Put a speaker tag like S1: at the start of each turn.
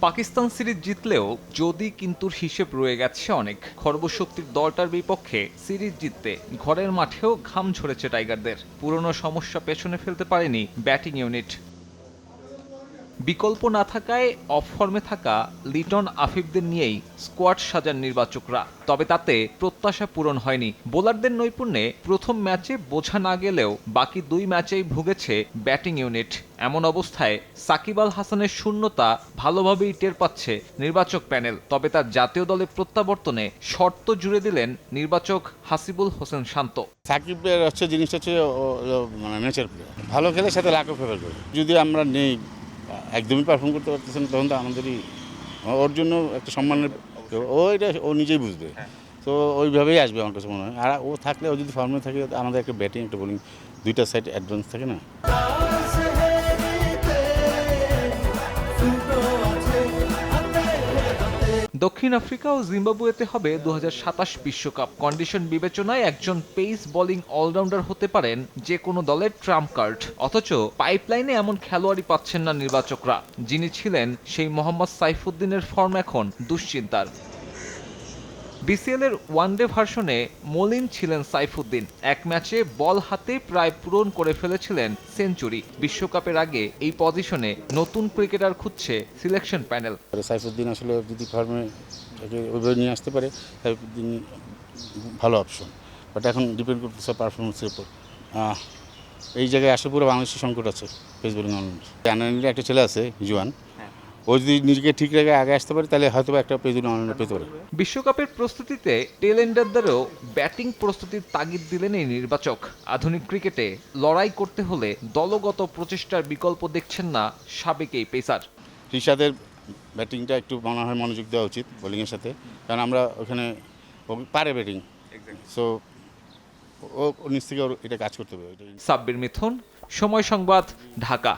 S1: Pakistan series জিতলেও যদি কিন্তুর হিসেব রয়ে গেছে অনেক। খর্বশক্তির দলটার বিপক্ষে সিরিজ জিততে ঘরের মাঠেও ঘাম ঝরেছে টাইগারদের। পুরনো সমস্যা পেছনে ফেলতে পারেনি ব্যাটিং ইউনিট। বিকল্প না থাকায় অফ ফর্মে থাকা লিটন আফিফদের নিয়েই স্কোয়াড সাজান নির্বাচকরা। তবে তাতে প্রত্যাশা পূরণ হয়নি। বোলারদের নৈপুণ্যে প্রথম ম্যাচে বোঝা না গেলেও বাকি দুই ম্যাচেই ভুগেছে ব্যাটিং ইউনিট। এমন অবস্থায় সাকিব আল হাসানের শূন্যতা ভালোভাবেই টের পাচ্ছে নির্বাচক প্যানেল। তবে তার জাতীয় দলে প্রত্যাবর্তনে শর্ত জুড়ে দিলেন নির্বাচক হাসিবুল হোসেন শান্ত।
S2: সাকিবের জিনিসটা হচ্ছে মানে ম্যাচের প্লেয়ার, ভালো খেলে সাথে লাখও ফেভার করে। যদি আমরা নেই, একদমই পারফর্ম করতে পারতেছেন, তখন তো আমাদেরই ওর জন্য একটা সম্মানের, ও নিজেই বুঝবে। তো ওইভাবেই আসবে আমার কাছে মনে হয়। আর ও থাকলে, ও যদি ফর্মে থাকে, আমাদের একটা ব্যাটিং একটা বোলিং দুইটা সাইড অ্যাডভান্স থাকে না।
S1: দক্ষিণ আফ্রিকা ও জিম্বাবুয়েতে হবে 2027 বিশ্বকাপ। কন্ডিশন বিবেচনায় একজন পেস বোলিং অলরাউন্ডার হতে পারেন যে কোনো দলের ট্রাম্প কার্ড। অথচ পাইপলাইনে এমন খেলোয়াড়ই পাচ্ছেন না নির্বাচকরা। যিনি ছিলেন সেই মোহাম্মদ সাইফুদ্দিনের ফর্ম এখন দুশ্চিন্তার। বিসিএল এর ওয়ানডে ভার্সনে মলিন ছিলেন সাইফুদ্দিন। এক ম্যাচে বল হাতে প্রায় পূরণ করে ফেলেছিলেন সেঞ্চুরি। বিশ্বকাপের আগে এই পজিশনে নতুন ক্রিকেটার খুঁজছে সিলেকশন প্যানেল।
S2: সাইফুদ্দিন আসলে যদি ফর্মে ওইভাবে নিয়ে আসতে পারে, সাইফুদ্দিন ভালো অপশন। বাট এখন ডিপেন্ড করতেছে পারফরমেন্সের উপর। এই জায়গায় আসলে পুরো বাংলাদেশের সংকট আছে পেস বোলিং অলরাউন্ডার। জানানির একটা ছেলে আছে জুয়ান, ও যদি নিজেকে ঠিক রেখে আগে আসতে পারে, তাহলে হয়তো একটা পেস বোলিং অলরাউন্ডার পেতে পারে।
S1: বিশ্বকাপের প্রস্তুতিতে টেলেন্ডারদেরও ব্যাটিং প্রস্তুতির তাগিদ দিলেন এই নির্বাচক। আধুনিক ক্রিকেটে লড়াই করতে হলে দলগত প্রচেষ্টার বিকল্প দেখছেন না সাবেক এই পেসার।
S2: রিশাদের ব্যাটিংটা একটু মনে হয় মনোযোগ দেওয়া উচিত বোলিংয়ের সাথে, কারণ আমরা ওখানে ও পারে ব্যাটিং, সো ও নিজ থেকে এটা কাজ করতে হবে।
S1: সাব্বির মিথুন, সময় সংবাদ, ঢাকা।